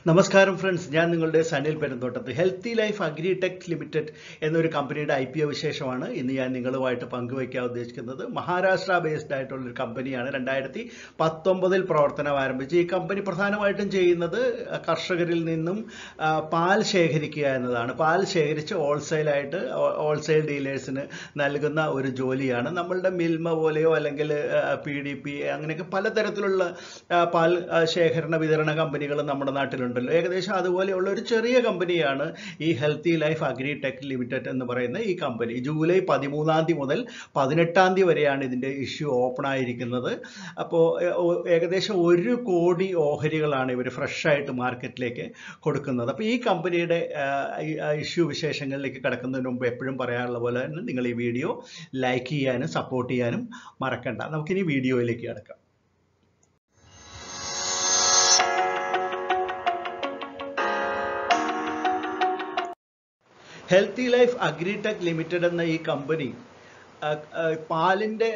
നമസ്കാരം ഫ്രണ്ട്സ്, ഞാൻ നിങ്ങളുടെ Sanil Perunthottath. Healthy life agritech limited എന്നൊരു കമ്പനിയുടെ IPO വിശേഷമാണ് ഇന്ന് ഞാൻ നിങ്ങളുമായിട്ട് പങ്കുവയ്ക്കാൻ ഉദ്ദേശിക്കുന്നത്. മഹാരാഷ്ട്ര ബേസ്ഡ് ആയിട്ടുള്ളൊരു കമ്പനിയാണ്. 2019 പ്രവർത്തനം ആരംഭിച്ചു. ഈ കമ്പനി പ്രധാനമായിട്ടും ചെയ്യുന്നത് കർഷകരിൽ നിന്നും പാൽ ശേഖരിക്കുക എന്നതാണ്. പാൽ ശേഖരിച്ച് ഹോൾസെയിൽ ഡീലേഴ്സിന് നൽകുന്ന ഒരു ജോലിയാണ്. നമ്മളുടെ മിൽമ പോലെയോ അല്ലെങ്കിൽ PDP അങ്ങനെയൊക്കെ പലതരത്തിലുള്ള പാൽ ശേഖരണ വിതരണ കമ്പനികൾ നമ്മുടെ നാട്ടിലുണ്ടല്ലോ. ഏകദേശം അതുപോലെയുള്ള ഒരു ചെറിയ കമ്പനിയാണ് ഈ ഹെൽത്തി ലൈഫ് അഗ്രിടെക് ലിമിറ്റഡ് എന്ന് പറയുന്ന ഈ കമ്പനി. ജൂലൈ 13 മുതൽ 18 വരെയാണ് ഇതിൻ്റെ ഇഷ്യൂ ഓപ്പൺ ആയിരിക്കുന്നത്. അപ്പോൾ ഏകദേശം 1 കോടി ഓഹരികളാണ് ഇവർ ഫ്രഷ് ആയിട്ട് മാർക്കറ്റിലേക്ക് കൊടുക്കുന്നത്. അപ്പോൾ ഈ കമ്പനിയുടെ ഇഷ്യൂ വിശേഷങ്ങളിലേക്ക് കടക്കുന്നതിന് മുമ്പ് എപ്പോഴും പറയാനുള്ള പോലെ തന്നെ നിങ്ങൾ ഈ വീഡിയോ ലൈക്ക് ചെയ്യാനും സപ്പോർട്ട് ചെയ്യാനും മറക്കണ്ട. നമുക്കിനി വീഡിയോയിലേക്ക് കടക്കാം. ഹെൽത്തി ലൈഫ് അഗ്രിടെക് ലിമിറ്റഡ് എന്ന ഈ കമ്പനി പാലിൻ്റെ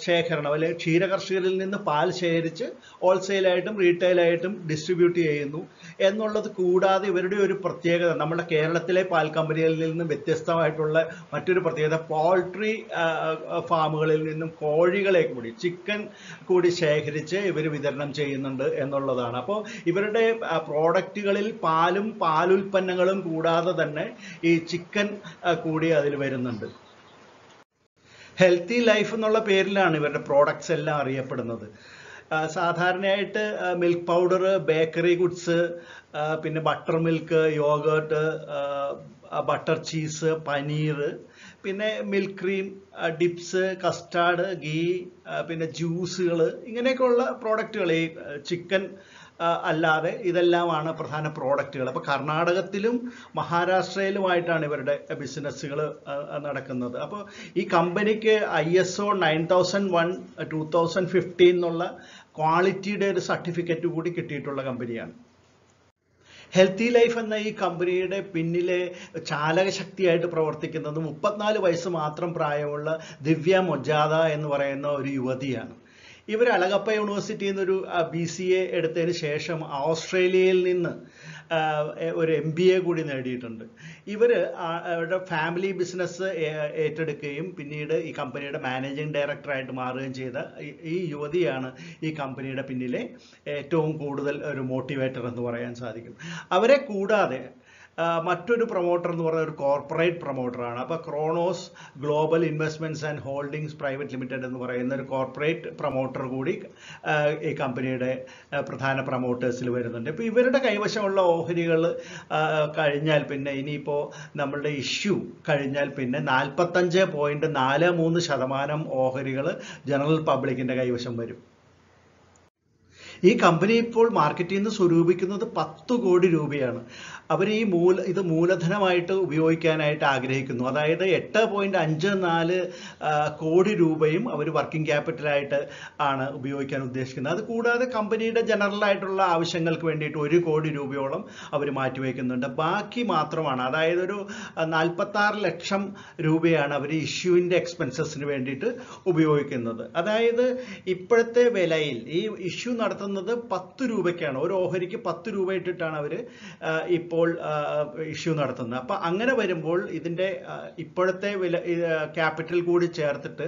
ശേഖരണം അല്ലെങ്കിൽ ക്ഷീരകർഷകരിൽ നിന്ന് പാൽ ശേഖരിച്ച് ഹോൾസെയിലായിട്ടും റീറ്റെയിലായിട്ടും ഡിസ്ട്രിബ്യൂട്ട് ചെയ്യുന്നു എന്നുള്ളത് കൂടാതെ ഇവരുടെ ഒരു പ്രത്യേകത, നമ്മുടെ കേരളത്തിലെ പാൽ കമ്പനികളിൽ നിന്നും വ്യത്യസ്തമായിട്ടുള്ള മറ്റൊരു പ്രത്യേകത, പോൾട്രി ഫാമുകളിൽ നിന്നും കോഴികളെ കൂടി, ചിക്കൻ കൂടി ശേഖരിച്ച് ഇവർ വിതരണം ചെയ്യുന്നുണ്ട് എന്നുള്ളതാണ്. അപ്പോൾ ഇവരുടെ പ്രോഡക്റ്റുകളിൽ പാലും പാലുൽപ്പന്നങ്ങളും കൂടാതെ തന്നെ ഈ ചിക്കൻ കൂടി അതിൽ വരുന്നുണ്ട്. ഹെൽത്തി ലൈഫ് എന്നുള്ള പേരിലാണ് ഇവരുടെ പ്രോഡക്ട്സ് എല്ലാം അറിയപ്പെടുന്നത്. സാധാരണയായിട്ട് മിൽക്ക് പൗഡർ, ബേക്കറി ഗുഡ്സ്, പിന്നെ butter milk, yoghurt, butter cheese, paneer, പിന്നെ milk cream, dips, custard, ghee, പിന്നെ ജ്യൂസുകൾ, ഇങ്ങനെയൊക്കെയുള്ള പ്രോഡക്റ്റുകൾ ഈ ചിക്കൻ അല്ലാതെ ഇതെല്ലാമാണ് പ്രധാന പ്രോഡക്റ്റുകൾ. അപ്പോൾ കർണാടകത്തിലും മഹാരാഷ്ട്രയിലുമായിട്ടാണ് ഇവരുടെ ബിസിനസ്സുകൾ നടക്കുന്നത്. അപ്പോൾ ഈ കമ്പനിക്ക് ISO 9001 2015 എന്നുള്ള ക്വാളിറ്റിയുടെ ഒരു സർട്ടിഫിക്കറ്റ് കൂടി കിട്ടിയിട്ടുള്ള കമ്പനിയാണ്. ഹെൽത്തി ലൈഫ് എന്ന ഈ കമ്പനിയുടെ പിന്നിലെ ചാലകശക്തിയായിട്ട് പ്രവർത്തിക്കുന്നത് 34 വയസ്സ് മാത്രം പ്രായമുള്ള ദിവ്യ മൊജാദ എന്ന് പറയുന്ന ഒരു യുവതിയാണ്. ഇവർ അളഗപ്പ യൂണിവേഴ്സിറ്റിയിൽ നിന്നൊരു BCA എടുത്തതിന് ശേഷം ഓസ്ട്രേലിയയിൽ നിന്ന് ഒരു MBA കൂടി നേടിയിട്ടുണ്ട്. ഇവർ അവരുടെ ഫാമിലി ബിസിനസ് ഏറ്റെടുക്കുകയും പിന്നീട് ഈ കമ്പനിയുടെ മാനേജിംഗ് ഡയറക്ടറായിട്ട് മാറുകയും ചെയ്ത ഈ യുവതിയാണ് ഈ കമ്പനിയുടെ പിന്നിലെ ഏറ്റവും കൂടുതൽ ഒരു മോട്ടിവേറ്റർ എന്ന് പറയാൻ സാധിക്കും. അവരെ കൂടാതെ മറ്റൊരു പ്രൊമോട്ടർ എന്ന് പറയുന്ന ഒരു കോർപ്പറേറ്റ് പ്രൊമോട്ടറാണ്. അപ്പോൾ Kronos global investments and holdings private limited എന്ന് പറയുന്ന ഒരു കോർപ്പറേറ്റ് പ്രൊമോട്ടർ കൂടി ഈ കമ്പനിയുടെ പ്രധാന പ്രൊമോട്ടേഴ്സിൽ വരുന്നുണ്ട്. ഇപ്പോൾ ഇവരുടെ കൈവശമുള്ള ഓഹരികൾ കഴിഞ്ഞാൽ ഇനിയിപ്പോൾ നമ്മളുടെ ഇഷ്യൂ കഴിഞ്ഞാൽ 45.43% ഓഹരികൾ ജനറൽ പബ്ലിക്കിൻ്റെ കൈവശം വരും. ഈ കമ്പനി ഇപ്പോൾ മാർക്കറ്റിൽ നിന്ന് സ്വരൂപിക്കുന്നത് 10 കോടി രൂപയാണ്. അവർ ഇത് മൂലധനമായിട്ട് ഉപയോഗിക്കാനായിട്ട് ആഗ്രഹിക്കുന്നു. അതായത് 8.54 കോടി രൂപയും അവർ വർക്കിംഗ് ക്യാപിറ്റലായിട്ട് ആണ് ഉപയോഗിക്കാൻ ഉദ്ദേശിക്കുന്നത്. അത് കൂടാതെ കമ്പനിയുടെ ജനറലായിട്ടുള്ള ആവശ്യങ്ങൾക്ക് വേണ്ടിയിട്ട് 1 കോടി രൂപയോളം അവർ മാറ്റിവെക്കുന്നുണ്ട്. ബാക്കി മാത്രമാണ്, അതായത് ഒരു 46 ലക്ഷം രൂപയാണ് അവർ ഇഷ്യൂവിൻ്റെ എക്സ്പെൻസസിന് വേണ്ടിയിട്ട് ഉപയോഗിക്കുന്നത്. അതായത് ഇപ്പോഴത്തെ വിലയിൽ ഈ ഇഷ്യൂ നടത്തുന്നത് 10 രൂപയ്ക്കാണ്. ഒരു ഓഹരിക്ക് 10 രൂപ ഇട്ടിട്ടാണ് അവർ ഇപ്പോൾ ഇഷ്യൂ നടത്തുന്നത്. അപ്പം അങ്ങനെ വരുമ്പോൾ ഇതിൻ്റെ ഇപ്പോഴത്തെ ക്യാപിറ്റൽ കൂടി ചേർത്തിട്ട്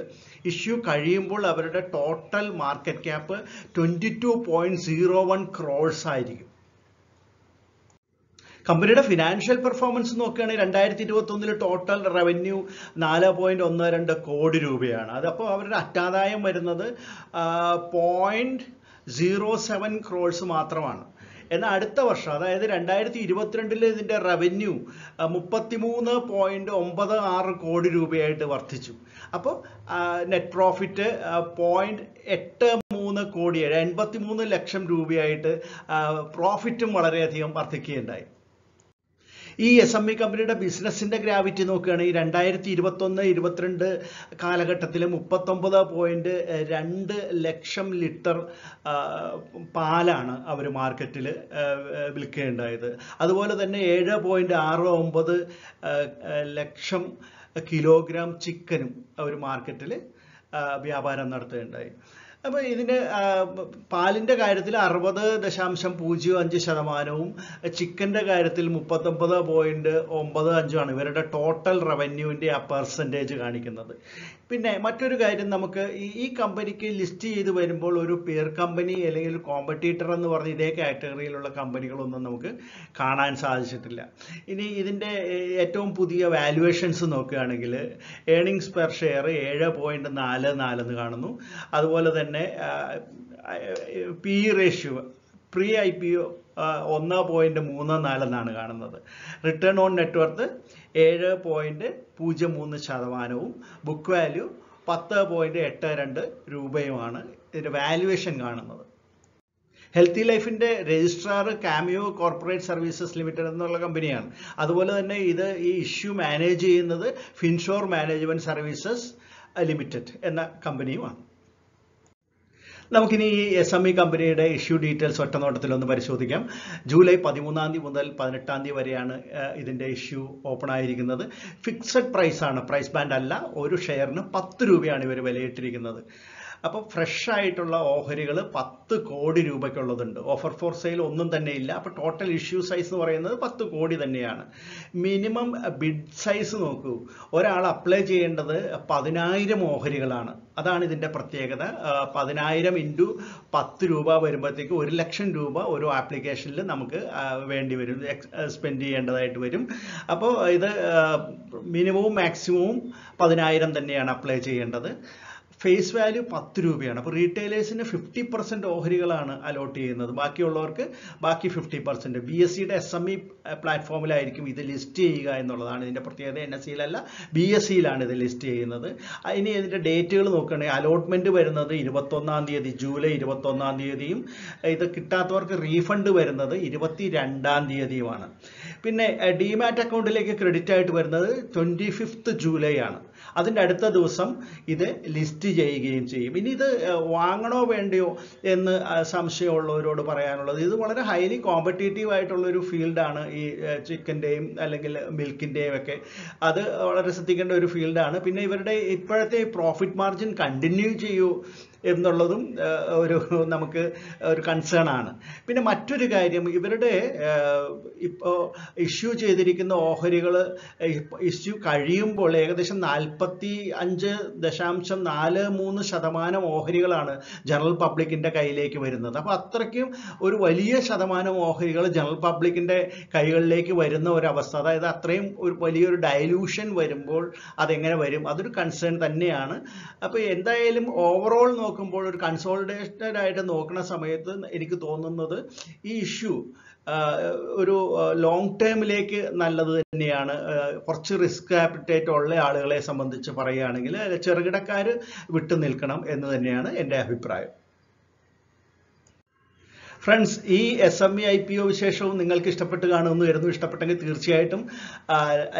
ഇഷ്യൂ കഴിയുമ്പോൾ അവരുടെ ടോട്ടൽ മാർക്കറ്റ് ക്യാപ്പ് 22.01 crores ആയിരിക്കും. കമ്പനിയുടെ ഫിനാൻഷ്യൽ പെർഫോമൻസ് നോക്കുകയാണെങ്കിൽ 2021 ടോട്ടൽ റവന്യൂ 4.12 കോടി രൂപയാണ്. അതപ്പോൾ അവരുടെ അറ്റാദായം വരുന്നത് 0.07 crores മാത്രമാണ്. എന്നാൽ അടുത്ത വർഷം, അതായത് 2022 ഇതിൻ്റെ റവന്യൂ 33.96 കോടി രൂപയായിട്ട് വർദ്ധിച്ചു. അപ്പോൾ നെറ്റ് പ്രോഫിറ്റ് 0.83 കോടി, 83 ലക്ഷം രൂപയായിട്ട് പ്രോഫിറ്റും വളരെയധികം വർദ്ധിക്കുകയുണ്ടായി. ഈ SME കമ്പനിയുടെ ബിസിനസ്സിൻ്റെ ഗ്രാവിറ്റി നോക്കുകയാണെങ്കിൽ 2021-22 കാലഘട്ടത്തിൽ 39.2 ലക്ഷം ലിറ്റർ പാലാണ് അവർ മാർക്കറ്റിൽ വിൽക്കുകയുണ്ടായത്. അതുപോലെ തന്നെ 7.69 ലക്ഷം കിലോഗ്രാം ചിക്കനും അവർ മാർക്കറ്റിൽ വ്യാപാരം നടത്തുകയുണ്ടായി. അപ്പോൾ ഇതിന് പാലിൻ്റെ കാര്യത്തിൽ 60.05%, ചിക്കൻ്റെ കാര്യത്തിൽ 39.95 ഇവരുടെ ടോട്ടൽ റവന്യൂവിൻ്റെ ആ പെർസെൻറ്റേജ് കാണിക്കുന്നത്. പിന്നെ മറ്റൊരു കാര്യം, നമുക്ക് ഈ കമ്പനിക്ക് ലിസ്റ്റ് ചെയ്ത് വരുമ്പോൾ ഒരു പിയർ കമ്പനി അല്ലെങ്കിൽ കോമ്പറ്റീറ്റർ എന്ന് പറഞ്ഞ് ഇതേ കാറ്റഗറിയിലുള്ള കമ്പനികളൊന്നും നമുക്ക് കാണാൻ സാധിച്ചിട്ടില്ല. ഇനി ഇതിൻ്റെ ഏറ്റവും പുതിയ വാല്യുവേഷൻസ് നോക്കുകയാണെങ്കിൽ ഏർണിങ്സ് പെർ ഷെയർ 7.44 എന്ന് കാണുന്നു. അതുപോലെ തന്നെ പി റേഷ്യോ പ്രീ IPO 1.34 എന്നാണ് കാണുന്നത്. Return on net worth 7.03%, book value 10.82 രൂപയുമാണ് ഇതിൻ്റെ വാല്യുവേഷൻ കാണുന്നത്. ഹെൽത്തി ലൈഫിൻ്റെ registrar cameo corporate services limited എന്നുള്ള കമ്പനിയാണ്. അതുപോലെ തന്നെ ഈ ഇഷ്യൂ മാനേജ് ചെയ്യുന്നത് ഫിൻഷോർ മാനേജ്മെൻറ്റ് സർവീസസ് ലിമിറ്റഡ് എന്ന കമ്പനിയുമാണ്. നമുക്കിനി ഈ SME കമ്പനിയുടെ ഇഷ്യൂ ഡീറ്റെയിൽസ് ഒറ്റനോട്ടത്തിലൊന്ന് പരിശോധിക്കാം. ജൂലൈ 13 മുതൽ 18 വരെയാണ് ഇതിൻ്റെ ഇഷ്യൂ ഓപ്പൺ ആയിരിക്കുന്നത്. ഫിക്സഡ് പ്രൈസാണ്, പ്രൈസ് ബാൻഡ് അല്ല. ഒരു ഷെയറിന് 10 രൂപയാണ് ഇവർ വിലയിട്ടിരിക്കുന്നത്. അപ്പോൾ ഫ്രഷ് ആയിട്ടുള്ള ഓഹരികൾ 10 കോടി രൂപയ്ക്കുള്ളതുണ്ട്. ഓഫർ ഫോർ സെയിൽ ഒന്നും തന്നെ ഇല്ല. അപ്പോൾ ടോട്ടൽ ഇഷ്യൂ സൈസ് എന്ന് പറയുന്നത് 10 കോടി തന്നെയാണ്. മിനിമം ബിഡ് സൈസ് നോക്കൂ, ഒരാൾ അപ്ലൈ ചെയ്യേണ്ടത് 10,000 ഓഹരികളാണ്. അതാണ് ഇതിൻ്റെ പ്രത്യേകത. 10,000 ഇൻറ്റു 10 രൂപ വരുമ്പോഴത്തേക്ക് 1,00,000 രൂപ ഒരു ആപ്ലിക്കേഷനിൽ നമുക്ക് വേണ്ടി വരും, സ്പെൻഡ് ചെയ്യേണ്ടതായിട്ട് വരും. അപ്പോൾ ഇത് മിനിമവും മാക്സിമവും 10,000 തന്നെയാണ് അപ്ലൈ ചെയ്യേണ്ടത്. ഫേസ് വാല്യൂ 10 രൂപയാണ്. അപ്പോൾ റീറ്റെയിലേഴ്സിന് 50% ഓഹരികളാണ് അലോട്ട് ചെയ്യുന്നത്, ബാക്കിയുള്ളവർക്ക് ബാക്കി 50%. BSEയുടെ SME പ്ലാറ്റ്ഫോമിലായിരിക്കും ഇത് ലിസ്റ്റ് ചെയ്യുക എന്നുള്ളതാണ് ഇതിൻ്റെ പ്രത്യേകത. NSEയിലല്ല, BSEയിലാണ് ഇത് ലിസ്റ്റ് ചെയ്യുന്നത്. ഇനി ഇതിൻ്റെ ഡേറ്റുകൾ നോക്കുകയാണെങ്കിൽ അലോട്ട്മെൻറ്റ് വരുന്നത് 21 തീയതി, ജൂലൈ 21 തീയതിയും ഇത് കിട്ടാത്തവർക്ക് റീഫണ്ട് വരുന്നത് 22 തീയതിയുമാണ്. പിന്നെ ഡിമാറ്റ് അക്കൗണ്ടിലേക്ക് ക്രെഡിറ്റ് ആയിട്ട് വരുന്നത് 25 ജൂലൈ ആണ്. അതിൻ്റെ അടുത്ത ദിവസം ഇത് ലിസ്റ്റ് ചെയ്യുകയും ചെയ്യും. ഇനി ഇത് വാങ്ങണോ വേണ്ടയോ എന്ന് സംശയമുള്ളവരോട് പറയാനുള്ളത്, ഇത് വളരെ ഹൈലി കോമ്പറ്റീറ്റീവ് ആയിട്ടുള്ളൊരു ഫീൽഡാണ് ഈ ചിക്കൻ്റെയും അല്ലെങ്കിൽ മിൽക്കിൻ്റെയും ഒക്കെ. അത് വളരെ ശ്രദ്ധിക്കേണ്ട ഒരു ഫീൽഡാണ്. പിന്നെ ഇവരുടെ ഇപ്പോഴത്തെ പ്രോഫിറ്റ് മാർജിൻ കണ്ടിന്യൂ ചെയ്യൂ എന്നുള്ളതും നമുക്ക് ഒരു കൺസേൺ ആണ്. പിന്നെ മറ്റൊരു കാര്യം, ഇവരുടെ ഇപ്പോൾ ഇഷ്യൂ ചെയ്തിരിക്കുന്ന ഓഹരികൾ ഇഷ്യൂ കഴിയുമ്പോൾ ഏകദേശം 45.43% ഓഹരികളാണ് ജനറൽ പബ്ലിക്കിൻ്റെ കയ്യിലേക്ക് വരുന്നത്. അപ്പോൾ അത്രയ്ക്കും ഒരു വലിയ ശതമാനം ഓഹരികൾ ജനറൽ പബ്ലിക്കിൻ്റെ കൈകളിലേക്ക് വരുന്ന ഒരവസ്ഥ, അതായത് അത്രയും ഒരു വലിയൊരു ഡയലൂഷൻ വരുമ്പോൾ അതെങ്ങനെ വരും, അതൊരു കൺസേൺ തന്നെയാണ്. അപ്പോൾ എന്തായാലും ഓവറോൾ നോക്കുമ്പോൾ ഒരു കൺസോളിഡേറ്റഡ് ആയിട്ട് നോക്കുന്ന സമയത്ത് എനിക്ക് തോന്നുന്നത് ഈ ഇഷ്യൂ ഒരു ലോങ് ടേമിലേക്ക് നല്ലത് തന്നെയാണ്. കുറച്ച് റിസ്ക് ആപ്പിറ്റേറ്റ് ഉള്ള ആളുകളെ സംബന്ധിച്ച് പറയുകയാണെങ്കിൽ ചെറുകിടക്കാർ വിട്ടു നിൽക്കണം എന്ന് തന്നെയാണ് എൻ്റെ അഭിപ്രായം. ഫ്രണ്ട്സ്, ഈ SME IPO വിശേഷവും നിങ്ങൾക്ക് ഇഷ്ടപ്പെട്ട് കാണുമെന്ന് കരുതുന്നു. ഇഷ്ടപ്പെട്ടെങ്കിൽ തീർച്ചയായിട്ടും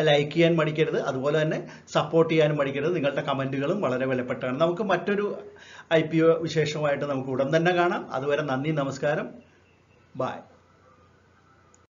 ലൈക്ക് ചെയ്യാൻ മടിക്കരുത്, അതുപോലെ തന്നെ സപ്പോർട്ട് ചെയ്യാനും മടിക്കരുത്. നിങ്ങളുടെ കമൻറ്റുകളും വളരെ വിലപ്പെട്ടാണ്. നമുക്ക് മറ്റൊരു IPO വിശേഷമായിട്ട് നമുക്ക് ഉടൻ തന്നെ കാണാം. അതുവരെ നന്ദി, നമസ്കാരം, ബൈ.